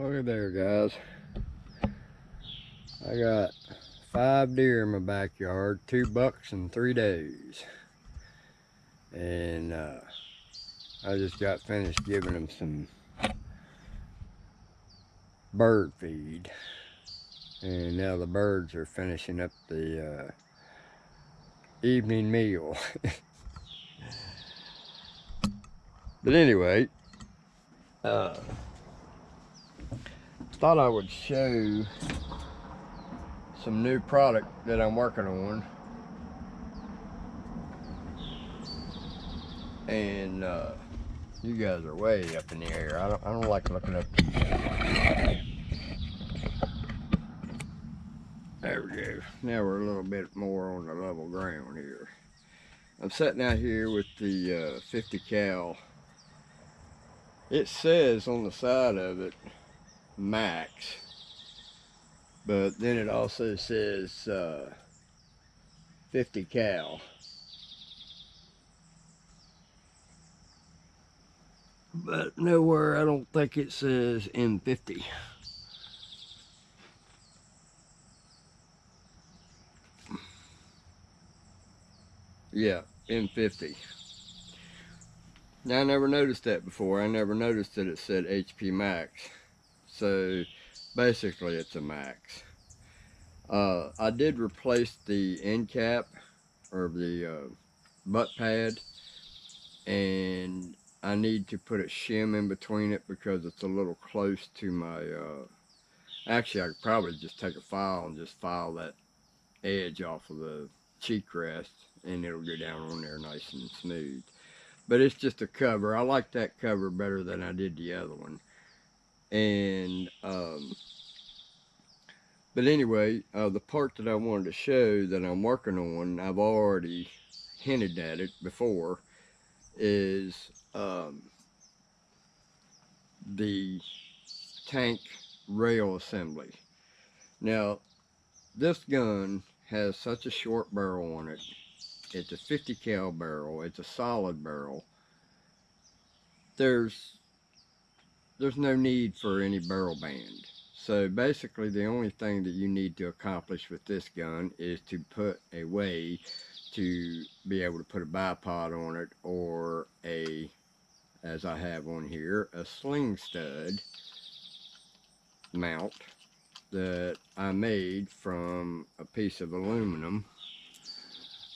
Look at there, guys. I got 5 deer in my backyard, 2 bucks in 3 days. And I just got finished giving them some bird feed. And now the birds are finishing up the evening meal. But anyway, thought I would show some new product that I'm working on. And you guys are way up in the air. I don't like looking up to you guys. There we go. Now we're a little bit more on the level ground here. I'm sitting out here with the 50 cal. It says on the side of it max, but then it also says 50 cal. But nowhere I don't think it says M50. Yeah, M50. Now I never noticed that before. I never noticed that it said HP max. So basically it's a max. I did replace the end cap or the butt pad, and I need to put a shim in between it because it's a little close to my actually I could probably just take a file and just file that edge off of the cheek rest and it'll go down on there nice and smooth. But it's just a cover. I like that cover better than I did the other one. And but anyway, the part that I wanted to show that I'm working on, I've already hinted at it before, is the tank rail assembly. Now, this gun has such a short barrel on it. It's a 50 cal barrel. It's a solid barrel. There's no need for any barrel band. So basically the only thing that you need to accomplish with this gun is to put a way to be able to put a bipod on it, or a, as I have on here, a sling stud mount that I made from a piece of aluminum.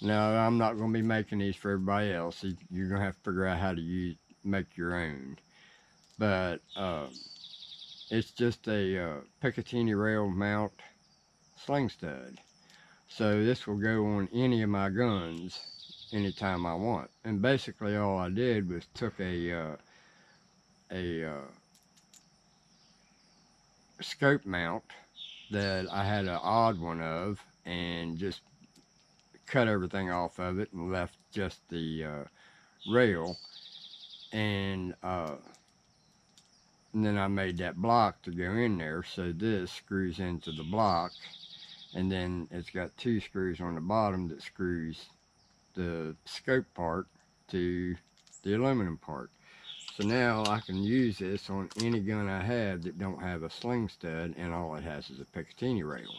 Now I'm not going to be making these for everybody else. You're going to have to figure out how to make your own. But it's just a Picatinny rail mount sling stud. So this will go on any of my guns anytime I want. And basically all I did was took a scope mount that I had an odd one of and just cut everything off of it and left just the rail. And then I made that block to go in there, so this screws into the block, and then it's got 2 screws on the bottom that screws the scope part to the aluminum part. So now I can use this on any gun I have that don't have a sling stud and all it has is a Picatinny rail.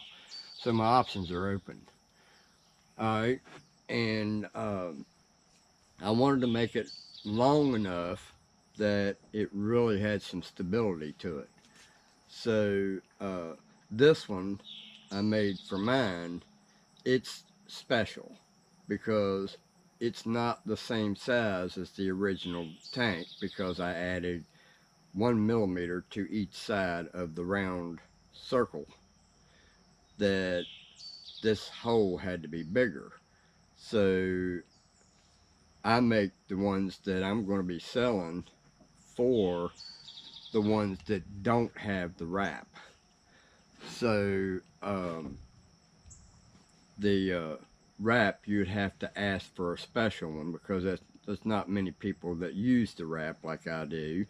So my options are open. Alright, and I wanted to make it long enough that it really had some stability to it. So this one I made for mine, it's special because it's not the same size as the original tank, because I added 1 millimeter to each side of the round circle, that this hole had to be bigger. So I make the ones that I'm going to be selling for the ones that don't have the wrap. So the wrap, you'd have to ask for a special one, because there's not many people that use the wrap like I do.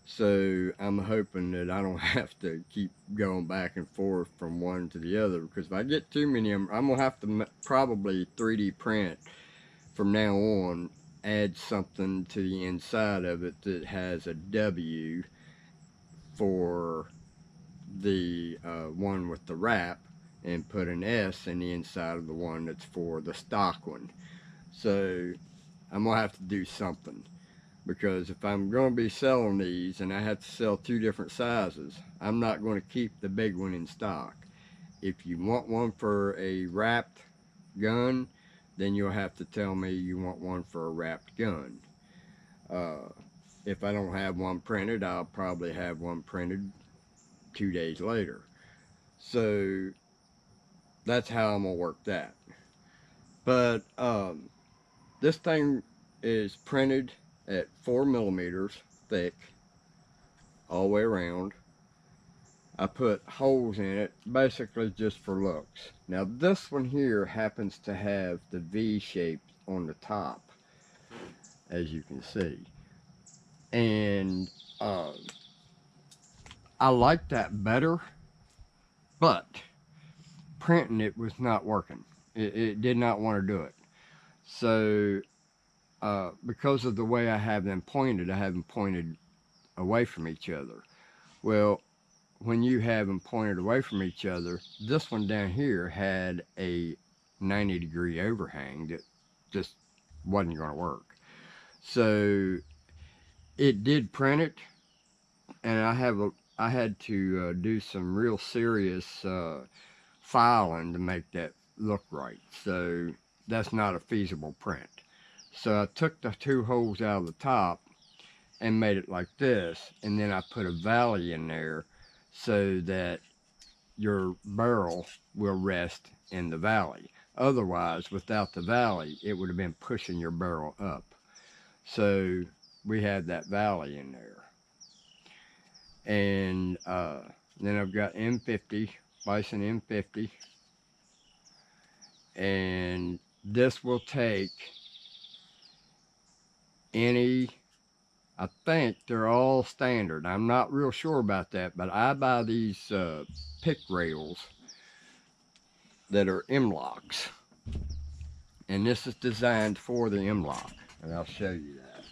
So I'm hoping that I don't have to keep going back and forth from one to the other, because if I get too many of them, I'm gonna have to probably 3D print from now on, add something to the inside of it that has a W for the one with the wrap and put an S in the inside of the one that's for the stock one. So I'm gonna have to do something, because if I'm gonna be selling these and I have to sell two different sizes, I'm not gonna keep the big one in stock. If you want one for a wrapped gun, then you'll have to tell me you want one for a wrapped gun. Uh, if I don't have one printed, I'll probably have one printed 2 days later. So that's how I'm gonna work that. But this thing is printed at 4 millimeters thick all the way around. I put holes in it basically just for looks. Now this one here happens to have the V shape on the top, as you can see. And I like that better, but printing it was not working. It did not want to do it. So because of the way I have them pointed, I have them pointed away from each other. Well, when you have them pointed away from each other, this one down here had a 90-degree overhang that just wasn't going to work. So it did print it, and I had to do some real serious filing to make that look right. So that's not a feasible print. So I took the two holes out of the top and made it like this, and then I put a valley in there so that your barrel will rest in the valley. Otherwise, without the valley, it would have been pushing your barrel up. So we had that valley in there. And then I've got M50, Bison M50. And this will take any, I think they're all standard. I'm not real sure about that, but I buy these pick rails that are M-locks. And this is designed for the M-lock. And I'll show you that.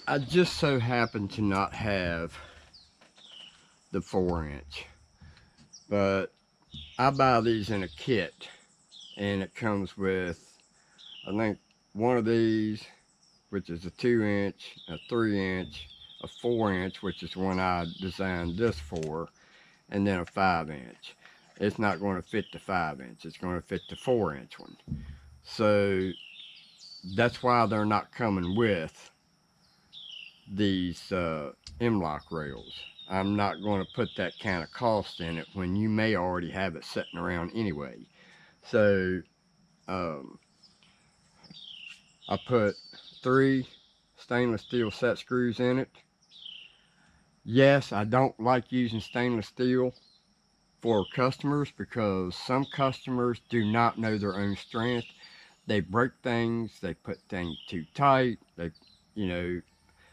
I just so happen to not have the 4-inch. But I buy these in a kit. And it comes with, I think, one of these, which is a 2-inch, a 3-inch, a 4-inch, which is the one I designed this for, and then a 5-inch. It's not going to fit the 5-inch. It's going to fit the 4-inch one. So that's why they're not coming with these M-lock rails. I'm not going to put that kind of cost in it when you may already have it sitting around anyway. So I put 3 stainless steel set screws in it. Yes, I don't like using stainless steel for customers because some customers do not know their own strength. They break things, they put things too tight,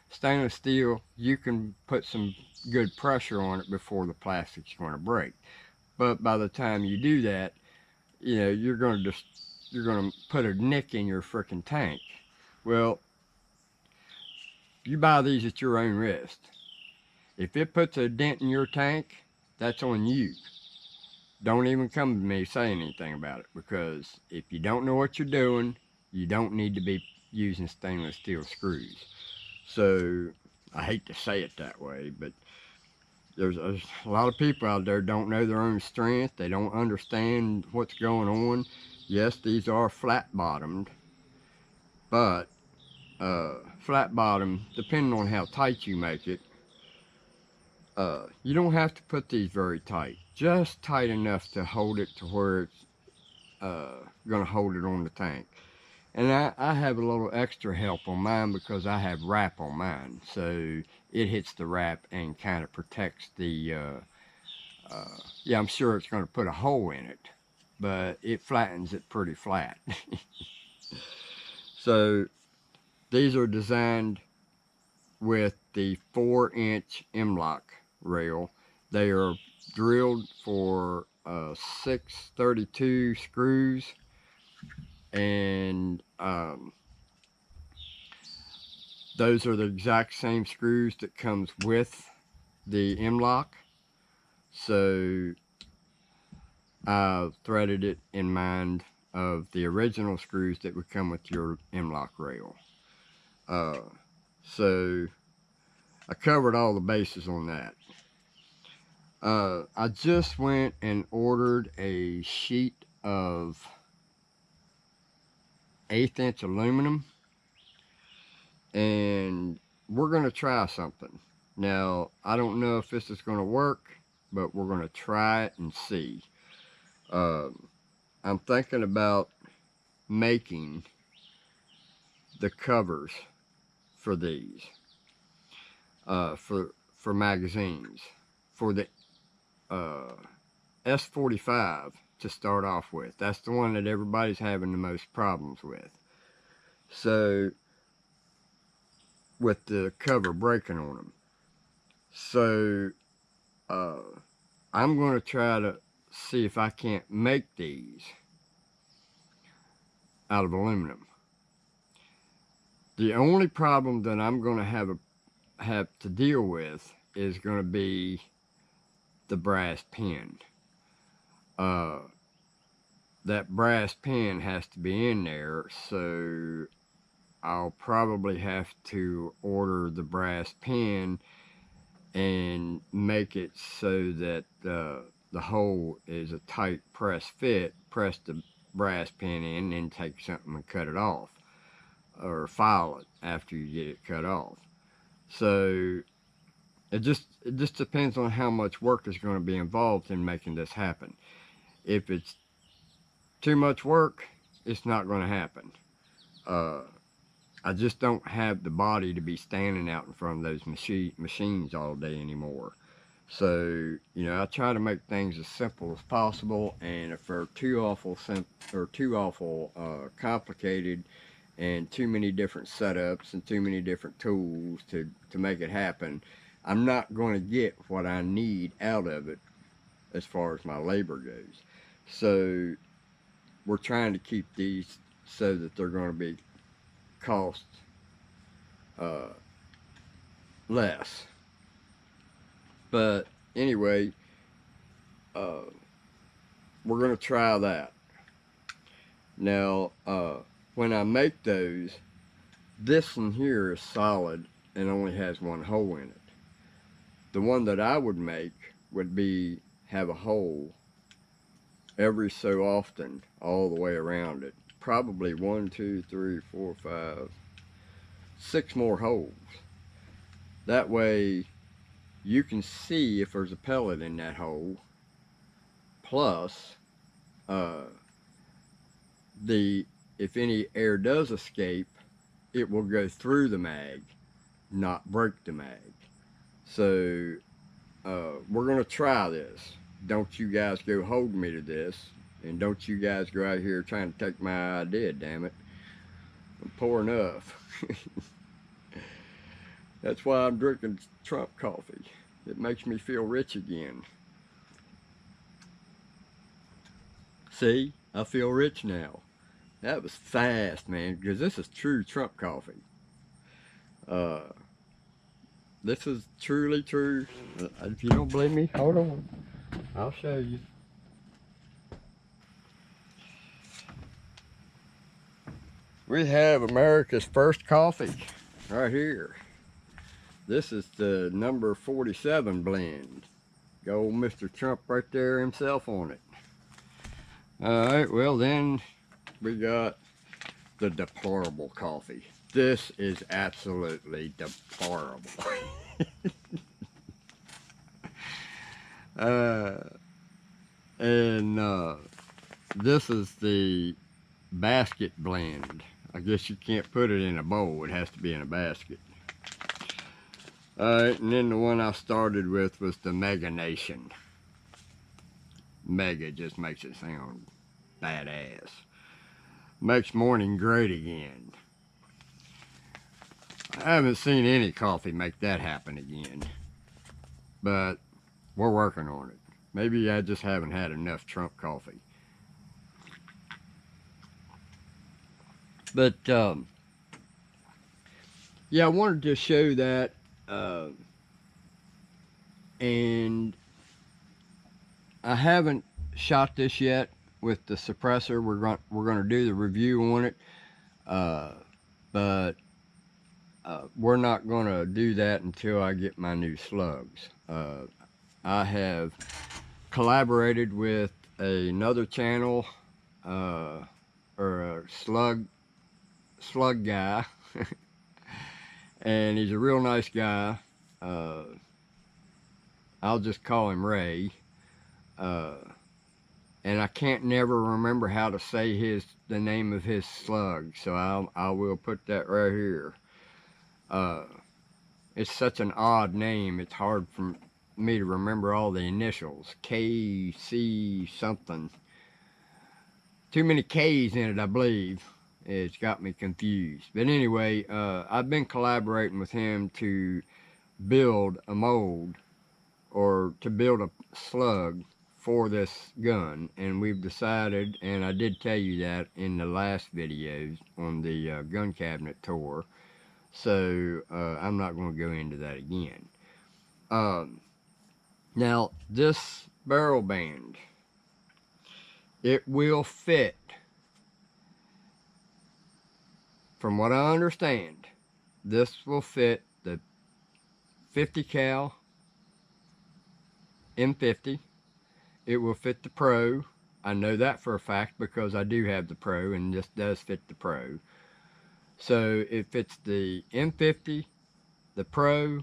stainless steel, you can put some good pressure on it before the plastic's going to break. But by the time you do that, you're going to put a nick in your freaking tank. Well, you buy these at your own risk. If it puts a dent in your tank, that's on you. Don't even come to me saying anything about it, because if you don't know what you're doing, you don't need to be using stainless steel screws. So I hate to say it that way, but there's a lot of people out there don't know their own strength. They don't understand what's going on. Yes, these are flat bottomed, but flat bottom, depending on how tight you make it, you don't have to put these very tight. Just tight enough to hold it to where it's going to hold it on the tank. And I have a little extra help on mine because I have wrap on mine. So it hits the wrap and kind of protects the, yeah, I'm sure it's going to put a hole in it, but it flattens it pretty flat. So these are designed with the 4-inch M-lock rail. They are drilled for 632 screws, and those are the exact same screws that comes with the M-lock. So I threaded it in mind of the original screws that would come with your M-lock rail. So I covered all the bases on that. I just went and ordered a sheet of 1/8 inch aluminum, and we're going to try something. Now, I don't know if this is going to work, but we're going to try it and see. I'm thinking about making the covers for these, for magazines, for the S45 to start off with. That's the one that everybody's having the most problems with. So, with the cover breaking on them. So, I'm going to try to see if I can't make these out of aluminum. The only problem that I'm going to have to deal with is going to be the brass pin. That brass pin has to be in there, so I'll probably have to order the brass pin and make it so that the hole is a tight press fit. Press the brass pin in and take something and cut it off, or file it after you get it cut off. So it just depends on how much work is going to be involved in making this happen. If it's too much work, it's not going to happen. I just don't have the body to be standing out in front of those machines all day anymore. So, you know, I try to make things as simple as possible, and if they're too awful complicated and too many different setups and too many different tools to make it happen, I'm not going to get what I need out of it as far as my labor goes. So we're trying to keep these so that they're going to be cost less. But anyway, we're going to try that. Now, when I make those, this one here is solid and only has one hole in it. The one that I would make would have a hole every so often all the way around it. Probably 1, 2, 3, 4, 5, 6 more holes. That way you can see if there's a pellet in that hole. Plus, if any air does escape, it will go through the mag, not break the mag. So we're going to try this. Don't you guys go holding me to this, and don't you guys go out here trying to take my idea, damn it. I'm poor enough. That's why I'm drinking Trump coffee. It makes me feel rich again. See, I feel rich now. That was fast, man, because this is true Trump coffee. This is truly true. If you don't believe me, hold on. I'll show you. We have America's first coffee right here. This is the number 47 blend. Got old Mr. Trump right there himself on it. Alright, well then we got the deplorable coffee. This is absolutely deplorable. This is the basket blend. I guess you can't put it in a bowl, it has to be in a basket. Alright, and then the one I started with was the Mega Nation. Mega just makes it sound badass. Makes morning great again. I haven't seen any coffee make that happen again. But we're working on it. Maybe I just haven't had enough Trump coffee. But Yeah, I wanted to show that, uh, and I haven't shot this yet with the suppressor. We're going to do the review on it, uh, but we're not going to do that until I get my new slugs. I have collaborated with another channel, uh, or a slug guy, and he's a real nice guy. Uh, I'll just call him Ray. Uh, and I can't never remember how to say the name of his slug, so I will put that right here. Uh, it's such an odd name; it's hard for me to remember all the initials. KC something. Too many K's in it, I believe. It's got me confused. But anyway, I've been collaborating with him to build a mold, or to build a slug for this gun, and we've decided, and I did tell you that in the last videos on the gun cabinet tour, so I'm not going to go into that again. Now this barrel band, it will fit, from what I understand, this will fit the 50 cal M50. It will fit the Pro. I know that for a fact because I do have the Pro, and this does fit the Pro. So it fits the M50, the Pro.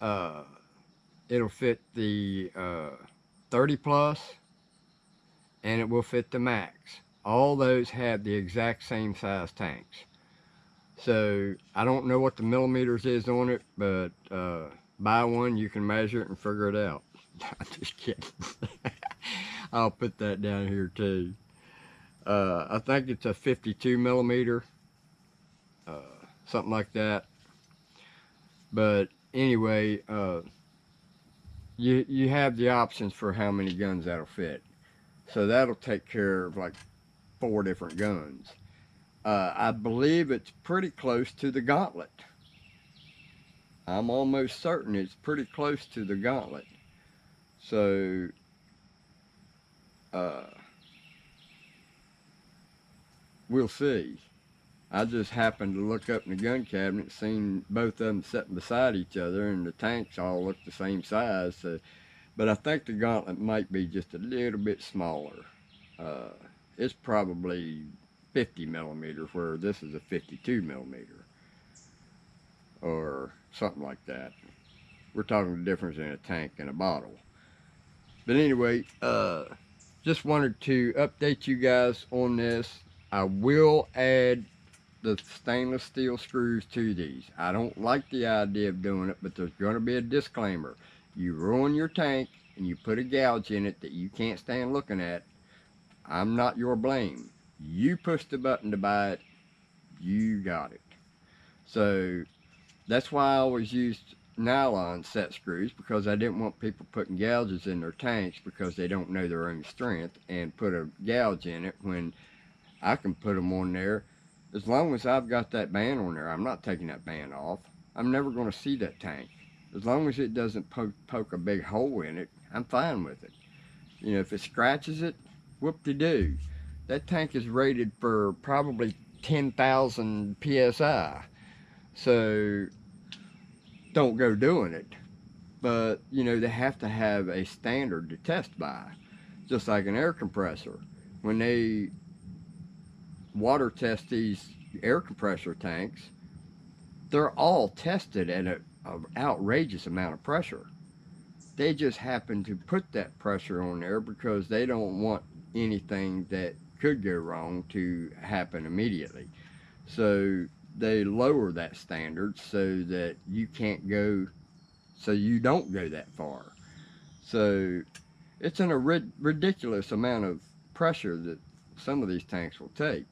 Uh, it'll fit the 30 plus, and it will fit the Max. All those have the exact same size tanks. So I don't know what the millimeters is on it, but buy one, you can measure it and figure it out. I'm just kidding. I'll put that down here too. I think it's a 52 millimeter, something like that. But anyway, you have the options for how many guns that'll fit. So that'll take care of like 4 different guns. I believe it's pretty close to the Gauntlet. I'm almost certain it's pretty close to the Gauntlet. So, we'll see. I just happened to look up in the gun cabinet, seen both of them sitting beside each other, and the tanks all look the same size. So, but I think the Gauntlet might be just a little bit smaller. It's probably 50 millimeters, where this is a 52 millimeter, or something like that. We're talking the difference in a tank and a bottle. But anyway, just wanted to update you guys on this. I will add the stainless steel screws to these. I don't like the idea of doing it, but there's going to be a disclaimer. You ruin your tank and you put a gouge in it that you can't stand looking at, I'm not your blame. You pushed the button to buy it, you got it. So that's why I always used nylon set screws, because I didn't want people putting gouges in their tanks because they don't know their own strength, and put a gouge in it when I can put them on there. As long as I've got that band on there, I'm not taking that band off. I'm never going to see that tank. As long as it doesn't poke a big hole in it, I'm fine with it. You know, if it scratches it, whoop-de-doo. That tank is rated for probably 10,000 PSI. So don't go doing it. But, you know, they have to have a standard to test by. Just like an air compressor. When they water test these air compressor tanks, they're all tested at an outrageous amount of pressure. They just happen to put that pressure on there because they don't want anything that could go wrong to happen immediately. So they lower that standard so that you can't go, so you don't go that far. So it's a ridiculous amount of pressure that some of these tanks will take.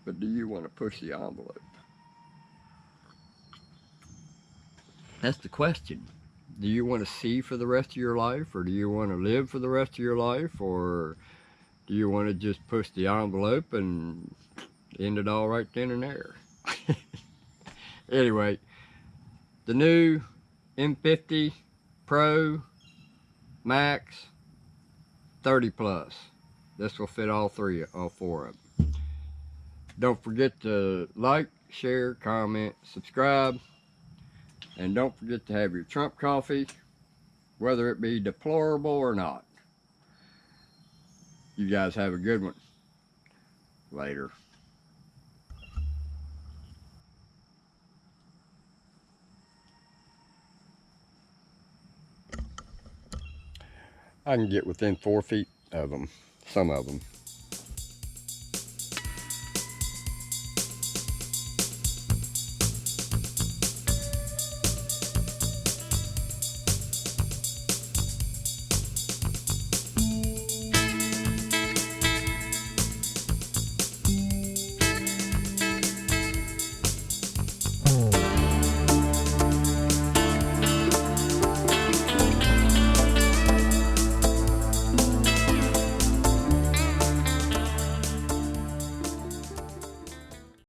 But do you want to push the envelope? That's the question. Do you want to see for the rest of your life, or do you want to live for the rest of your life, or do you want to just push the envelope and end it all right then and there? Anyway, the new M50 Pro Max 30 plus. This will fit all four of them. Don't forget to like, share, comment, subscribe, and don't forget to have your Trump coffee, whether it be deplorable or not. You guys have a good one. Later. I can get within 4 feet of them, some of them.